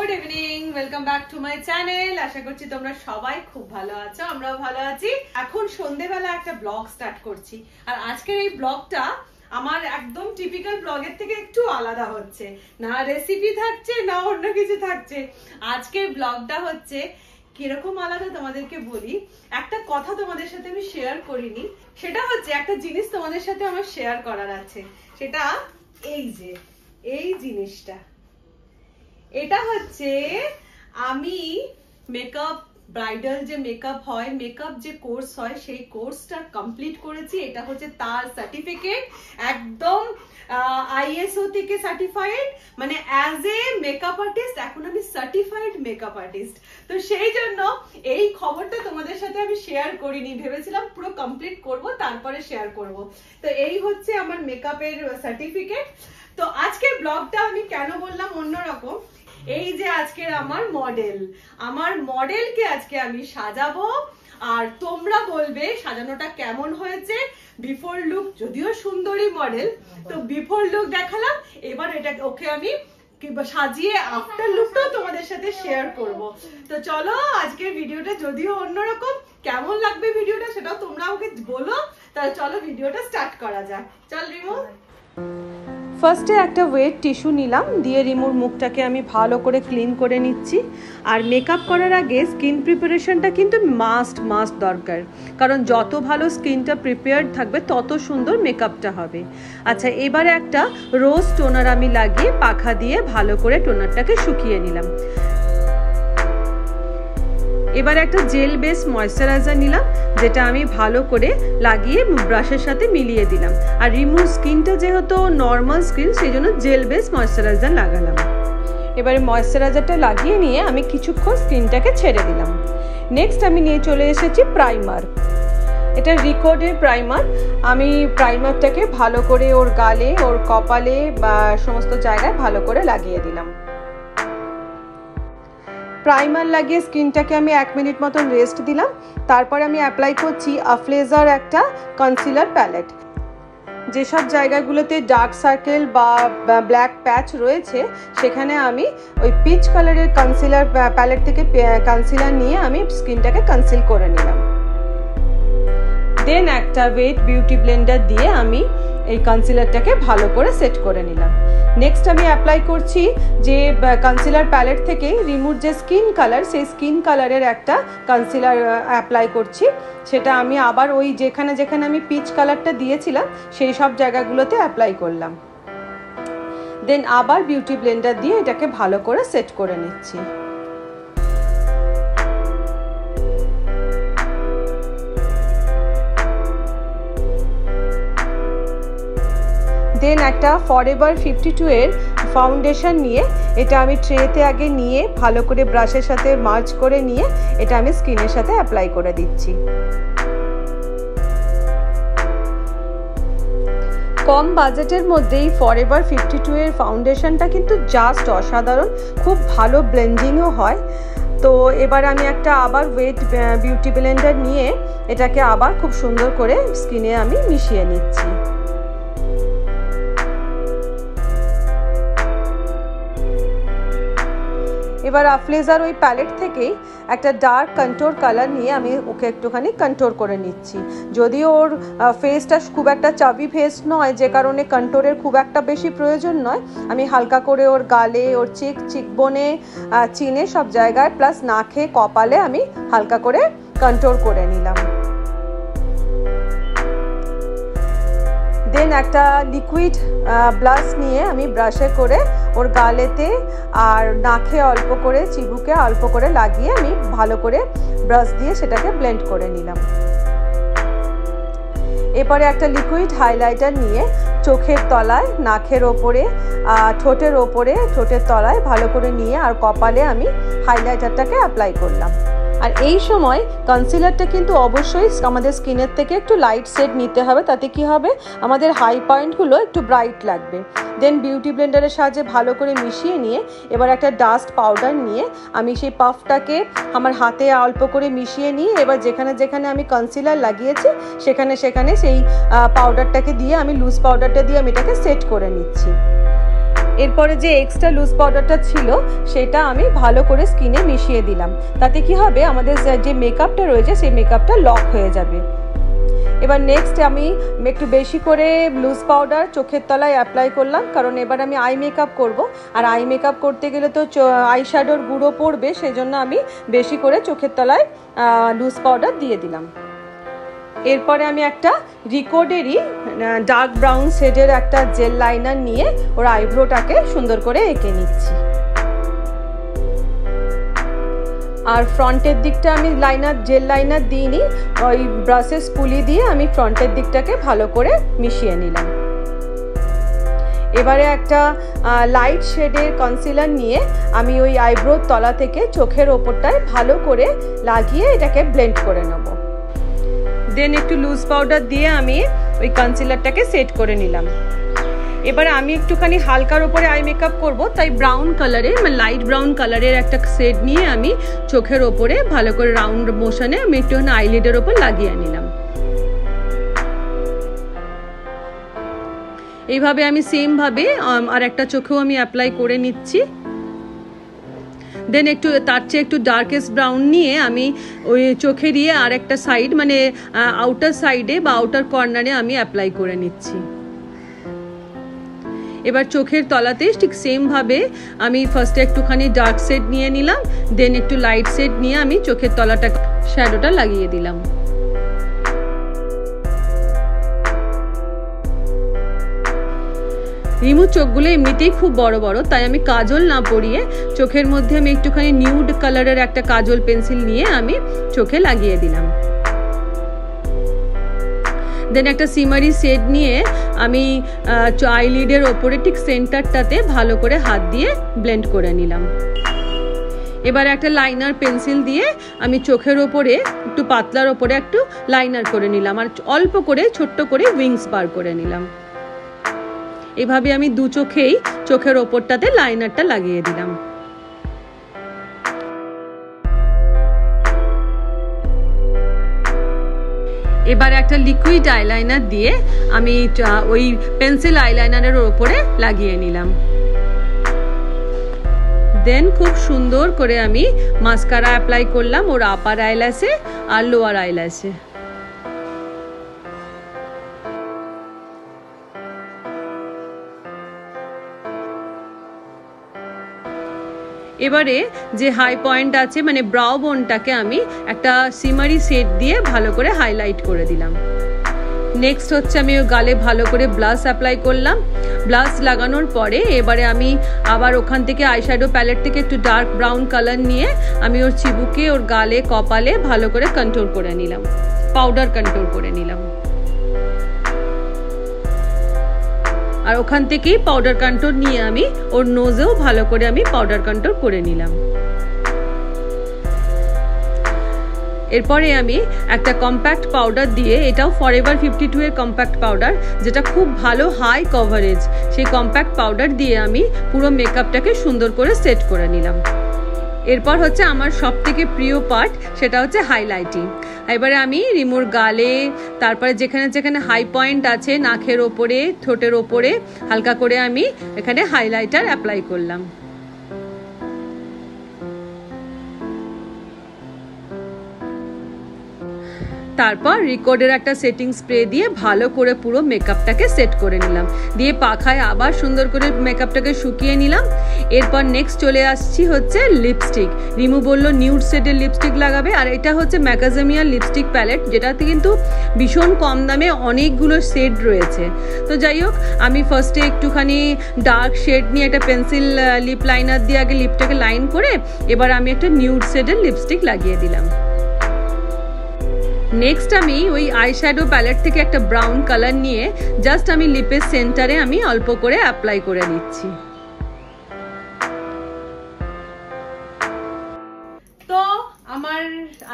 Good evening, welcome back to my channel. আশা করছি তোমরা সবাই খুব ভালো আছো, আমরাও ভালো আছি। এখন সন্ধ্যেবেলা একটা ব্লগ স্টার্ট করছি, আর আজকের এই ব্লগটা আমার একদম টিপিক্যাল ব্লগের থেকে একটু আলাদা হচ্ছে। না রেসিপি থাকছে, না অন্য কিছু থাকছে। আজকের ব্লগটা হচ্ছে কিরকম আলাদা তোমাদেরকে বলি। একটা কথা তোমাদের সাথে আমি শেয়ার করিনি, সেটা হচ্ছে একটা জিনিস তোমাদের সাথে আমার শেয়ার করার আছে। সেটা এই জিনিসটা, এটা হচ্ছে আমি মেকআপ, ব্রাইডাল যে মেকআপ হয়, মেকআপ যে কোর্স হয়, সেই কোর্সটা কমপ্লিট করেছি। এটা হচ্ছে তার সার্টিফিকেট, একদম ISO থেকে সার্টিফাইড, মানে অ্যাজ এ মেকআপ আর্টিস্ট এখন আমি সার্টিফাইড মেকআপ আর্টিস্ট। তো সেই জন্য এই খবরটা তোমাদের সাথে আমি শেয়ার করিনি, ভেবেছিলাম পুরো কমপ্লিট করব তারপরে শেয়ার করব। তো এই হচ্ছে আমার মেকআপের সার্টিফিকেট। তো আজকের ব্লগটা আমি কেন বললাম অন্যরকম, এই যে আজকের আমার মডেলকে আজকে আমি সাজাবো, আর তোমরা বলবে সাজানোটা কেমন হয়েছে। বিফোর লুক, যদিও সুন্দরী মডেল, তো বিফোর লুক দেখালাম, এবার এটা ওকে আমি সাজিয়ে আফটার লুকটাও তোমাদের সাথে শেয়ার করব। তো চলো আজকের ভিডিওটা যদিও অন্যরকম, কেমন লাগবে ভিডিওটা সেটাও তোমরা আমাকে বলো। তাহলে চলো ভিডিওটা স্টার্ট করা যাক। চল রিমু। ফার্স্টে একটা ওয়েট টিস্যু নিলাম, দিয়ে রিমুর মুখটাকে আমি ভালো করে ক্লিন করে নিচ্ছি। আর মেকআপ করার আগে স্কিন প্রিপারেশনটা কিন্তু মাস্ট দরকার, কারণ যত ভালো স্কিনটা প্রিপেয়ার্ড থাকবে তত সুন্দর মেকআপটা হবে। আচ্ছা, এবারে একটা রোজ টোনার আমি লাগিয়ে পাখা দিয়ে ভালো করে টোনারটাকে শুকিয়ে নিলাম। এবার একটা জেল বেস ময়েশ্চারাইজার নিলাম, যেটা আমি ভালো করে লাগিয়ে ব্রাশের সাথে মিলিয়ে দিলাম। আর রিমুর স্কিনটা যেহেতু নর্মাল স্কিন, সেই জন্য জেল বেস ময়েশ্চারাইজার লাগালাম। এবারে ময়েশ্চারাইজারটা লাগিয়ে নিয়ে আমি কিছুক্ষণ স্কিনটাকে ছেড়ে দিলাম। নেক্সট আমি নিয়ে চলে এসেছি প্রাইমার। এটা রিকোডের প্রাইমার। আমি প্রাইমারটাকে ভালো করে ওর গালে, ওর কপালে বা সমস্ত জায়গায় ভালো করে লাগিয়ে দিলাম। প্রাইমার লাগিয়ে স্কিনটাকে আমি 1 মিনিট মতন রেস্ট দিলাম। তারপরে আমি অ্যাপ্লাই করছি আফলেজার একটা কনসিলার প্যালেট। যেসব জায়গাগুলোতে ডার্ক সার্কেল বা ব্ল্যাক প্যাচ রয়েছে, সেখানে আমি ওই পিচ কালারের কনসিলার প্যালেট থেকে কনসিলার নিয়ে আমি স্কিনটাকে কনসিল করে নিলাম। দেন একটা ওয়েট বিউটি ব্লেন্ডার দিয়ে আমি এই কনসিলারটাকে ভালো করে সেট করে নিলাম। নেক্সট আমি অ্যাপ্লাই করছি যে কনসিলার প্যালেট থেকে রিমুর যে স্কিন কালার, সেই স্কিন কালারের একটা কনসিলার অ্যাপ্লাই করছি। সেটা আমি আবার ওই যেখানে যেখানে আমি পিচ কালারটা দিয়েছিলাম সেই সব জায়গাগুলোতে অ্যাপ্লাই করলাম। দেন আবার বিউটি ব্লেন্ডার দিয়ে এটাকে ভালো করে সেট করে নিচ্ছি। দেন একটা ফরএভার 52 এর ফাউন্ডেশন নিয়ে এটা আমি ট্রেতে আগে নিয়ে ভালো করে ব্রাশের সাথে মার্জ করে নিয়ে এটা আমি স্কিনের সাথে অ্যাপ্লাই করে দিচ্ছি। কম বাজেটের মধ্যে এই ফরএভার 52 এর ফাউন্ডেশনটা কিন্তু জাস্ট অসাধারণ, খুব ভালো ব্লেন্ডিংও হয়। তো এবার আমি একটা আবার ওয়েট বিউটি ব্লেন্ডার নিয়ে এটাকে আবার খুব সুন্দর করে স্কিনে আমি মিশিয়ে নিচ্ছি। এবার আফলেজার ওই প্যালেট থেকেই একটা ডার্ক কন্ট্যুর কালার নিয়ে আমি ওকে একটুখানি কন্ট্যুর করে নিচ্ছি। যদিও ওর ফেসটা খুব একটা চাবি ফেস নয়, যে কারণে কন্ট্যুরের খুব একটা বেশি প্রয়োজন নয়, আমি হালকা করে ওর গালে, ওর চিকবোনে, চিনে সব জায়গায়, প্লাস নাকে, কপালে আমি হালকা করে কন্ট্যুর করে নিলাম। দেন একটা লিকুইড ব্লাশ নিয়ে আমি ব্রাশে করে ওর গালেতে আর নাকে অল্প করে, চিবুকে অল্প করে লাগিয়ে আমি ভালো করে ব্রাশ দিয়ে সেটাকে ব্লেন্ড করে নিলাম। এরপরে একটা লিকুইড হাইলাইটার নিয়ে চোখের তলায়, নাকের ওপরে, ঠোঁটের ওপরে, ঠোঁটের তলায় ভালো করে নিয়ে আর কপালে আমি হাইলাইটারটাকে অ্যাপ্লাই করলাম। আর এই সময় কনসিলারটা কিন্তু অবশ্যই আমাদের স্কিনের থেকে একটু লাইট শেড নিতে হবে, তাতে কি হবে আমাদের হাই পয়েন্টগুলো একটু ব্রাইট লাগবে। দেন বিউটি ব্লেন্ডারের সাহায্যে ভালো করে মিশিয়ে নিয়ে এবার একটা ডাস্ট পাউডার নিয়ে আমি সেই পাফটাকে আমার হাতে অল্প করে মিশিয়ে নিয়ে এবার যেখানে যেখানে আমি কনসিলার লাগিয়েছি সেখানে সেখানে সেই পাউডারটাকে দিয়ে আমি লুজ পাউডারটা দিয়ে আমি এটাকে সেট করে নিচ্ছি। এরপরে যে এক্সট্রা লুজ পাউডারটা ছিল সেটা আমি ভালো করে স্কিনে মিশিয়ে দিলাম। তাতে কি হবে, আমাদের যে মেকআপটা রয়েছে সেই মেকআপটা লক হয়ে যাবে। এবার নেক্সট আমি একটু বেশি করে লুজ পাউডার চোখের তলায় অ্যাপ্লাই করলাম, কারণ এবার আমি আই মেকআপ করব, আর আই মেকআপ করতে গেলে তো আই শ্যাডোর গুঁড়ো পড়বে, সেই জন্য আমি বেশি করে চোখের তলায় লুজ পাউডার দিয়ে দিলাম। এরপরে আমি একটা রিকোডেরই ডার্ক ব্রাউন শেডের একটা জেল লাইনার নিয়ে ওর আইব্রোটাকে সুন্দর করে এঁকে নিচ্ছি। আর ফ্রন্টের দিকটা আমি জেল লাইনার দিইনি, ওই ব্রাশের স্পুলি দিয়ে আমি ফ্রন্টের দিকটাকে ভালো করে মিশিয়ে নিলাম। এবারে একটা লাইট শেডের কনসিলার নিয়ে আমি ওই আইব্রোর তলা থেকে চোখের ওপরটায় ভালো করে লাগিয়ে এটাকে ব্লেন্ড করে নেব। দেন একটু লুজ পাউডার দিয়ে আমি ওই কনসিলারটাকে সেট করে নিলাম। এবারে আমি একটুখানি হালকার ওপরে আই মেকআপ করব, তাই ব্রাউন কালারের লাইট ব্রাউন কালারের একটা শেড নিয়ে আমি চোখের ওপরে ভালো করে রাউন্ড মোশনে আমি একটুখানি আইলিডের ওপর লাগিয়ে নিলাম। এইভাবে আমি সেম ভাবে আর একটা চোখেও আমি অ্যাপ্লাই করে নিচ্ছি। দেন একটু তার চেয়ে একটু ডার্কেস্ট ব্রাউন নিয়ে আমি ওই চোখে দিয়ে আর একটা সাইড মানে আউটার সাইডে বা আউটার কর্নারে আমি অ্যাপ্লাই করে নিচ্ছি। এবার চোখের তলাতে ঠিক সেম ভাবে আমি ফার্স্টে একটুখানি ডার্ক শেড নিয়ে নিলাম, দেন একটু লাইট শেড নিয়ে আমি চোখের তলাটা শ্যাডোটা লাগিয়ে দিলাম। রিমুর চোখগুলো এমনিতেই খুব বড় বড়, তাই আমি কাজল না পরিয়ে চোখের মধ্যে আমি একটুখানি নিউড কালারের একটা কাজল পেন্সিল নিয়ে আমি চোখে লাগিয়ে দিলাম। দেন একটা সিমারি শেড নিয়ে আমি আইলিডের ওপরে ঠিক সেন্টারটাতে ভালো করে হাত দিয়ে ব্লেন্ড করে নিলাম। এবার একটা লাইনার পেন্সিল দিয়ে আমি চোখের ওপরে একটু পাতলার ওপরে একটু লাইনার করে নিলাম, আর অল্প করে ছোট্ট করে উইংস বার করে নিলাম। এভাবে আমি দু চোখেই চোখের ওপরটাতে লাইনারটা লাগিয়ে দিলাম। এবার একটা লিকুইড আইলাইনার দিয়ে আমি ওই পেন্সিল আইলাইনারের উপরে লাগিয়ে নিলাম। দেন খুব সুন্দর করে আমি মাস্কারা অ্যাপ্লাই করলাম ওর আপার আইল্যাশে আর লোয়ার আইল্যাশে। এবারে যে হাই পয়েন্ট আছে মানে ব্রাউ বোনটাকে আমি একটা সিমারি শেড দিয়ে ভালো করে হাইলাইট করে দিলাম। নেক্সট হচ্ছে আমি ওই গালে ভালো করে ব্লাশ অ্যাপ্লাই করলাম। ব্লাশ লাগানোর পরে এবারে আমি আবার ওখান থেকে আইশ্যাডো প্যালেট থেকে একটু ডার্ক ব্রাউন কালার নিয়ে আমি ওর চিবুকে ওর গালে কপালে ভালো করে কন্ট্রোল করে নিলাম, পাউডার কন্ট্রোল করে নিলাম। আর ওখান থেকেই পাউডার কন্ট্রোল নিয়ে আমি ওর নোজেও ভালো করে আমি পাউডার কন্ট্রোল করে নিলাম। এরপরে আমি একটা কম্প্যাক্ট পাউডার দিয়ে, এটাও ফরএভার 52 এর কম্প্যাক্ট পাউডার, যেটা খুব ভালো হাই কভারেজ, সেই কম্প্যাক্ট পাউডার দিয়ে আমি পুরো মেকআপটাকে সুন্দর করে সেট করে নিলাম। এরপর হচ্ছে আমার সব থেকে প্রিয় পার্ট, সেটা হচ্ছে হাইলাইটিং। এবারে আমি রিমুর গালে, তারপরে যেখানে যেখানে হাই পয়েন্ট আছে নাকের ওপরে, ঠোঁটের ওপরে হালকা করে আমি এখানে হাইলাইটার অ্যাপ্লাই করলাম। তারপর রিকর্ডের একটা সেটিং স্প্রে দিয়ে ভালো করে পুরো মেকআপটাকে সেট করে নিলাম, দিয়ে পাখায় আবার সুন্দর করে মেকআপটাকে শুকিয়ে নিলাম। এরপর নেক্সট চলে আসছি হচ্ছে লিপস্টিক। রিমু বললো নিউড শেডের লিপস্টিক লাগাবে, আর এটা হচ্ছে ম্যাকাডেমিয়ার লিপস্টিক প্যালেট, যেটাতে কিন্তু ভীষণ কম দামে অনেকগুলো শেড রয়েছে। তো যাই হোক, আমি ফার্স্টে একটুখানি ডার্ক শেড নিয়ে একটা পেন্সিল লিপ লাইনার দিয়ে আগে লিপটাকে লাইন করে এবার আমি একটা নিউড শেডের লিপস্টিক লাগিয়ে দিলাম। নেক্সট আমি ওই আইশ্যাডো প্যালেট থেকে একটা ব্রাউন কালার নিয়ে জাস্ট আমি লিপের সেন্টারে আমি অল্প করে অ্যাপ্লাই করে দিচ্ছি। তো আমার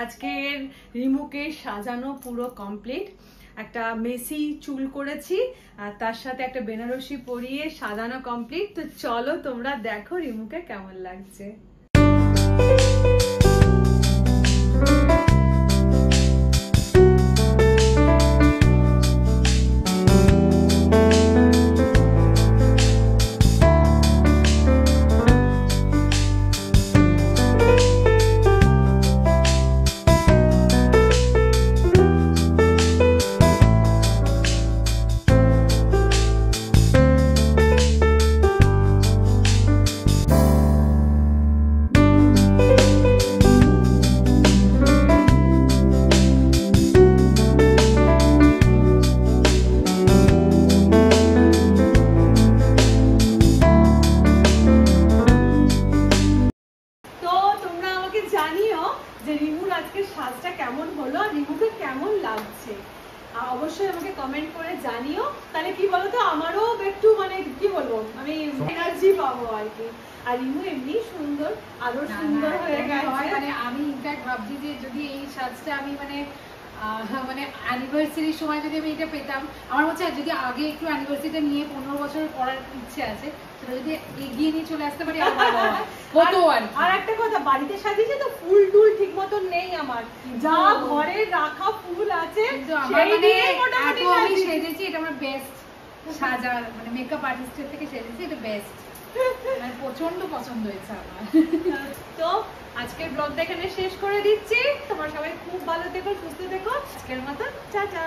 আজকের রিমুকে সাজানো পুরো কমপ্লিট। একটা মেসি চুল করেছি আর তার সাথে একটা বেনারসি পরিয়ে সাজানো কমপ্লিট। তো চলো তোমরা দেখো রিমুকে কেমন লাগছে। কেমন হলো আর রিমুকে কেমন লাগছে অবশ্যই আমাকে কমেন্ট করে জানিও। তাহলে কি বলতো আমারও একটু মানে কি বলবো আমি এনার্জি পাবো আর কি। আর রিমু এমনি সুন্দর, আরো সুন্দর হয়ে গেছে। মানে আমি ইনফ্যাক্ট ভাবছি যে যদি এই সাজটা আমি মানে অ্যানিভার্সারির সময় যদি আমি এটা পেতাম, আমার মনে হয় যদি আগে একটু অ্যানিভার্সারিটা নিয়ে 15 বছর করার ইচ্ছে আছে, সেটা যদি এগিয়ে নিয়ে চলে আসতে পারি আর একটা কথা, বাড়িতে সাজিয়েছে তো ফুল টুল ঠিক মতন নেই আমার, যা ঘরে রাখা ফুল আছে সেই দিয়ে মোটামুটি আমি সেজেছি। এটা আমার বেস্ট সাজা, মানে মেকআপ আর্টিস্টের থেকে সেজেছি, এটা বেস্ট, মানে প্রচন্ড পছন্দ হয়েছে আমার। তো আজকের ব্লগটা এখানে শেষ করে দিচ্ছি। তোমরা সবাই খুব ভালো থেকো, সুস্থ থেকো। আজকের মতন টাটা।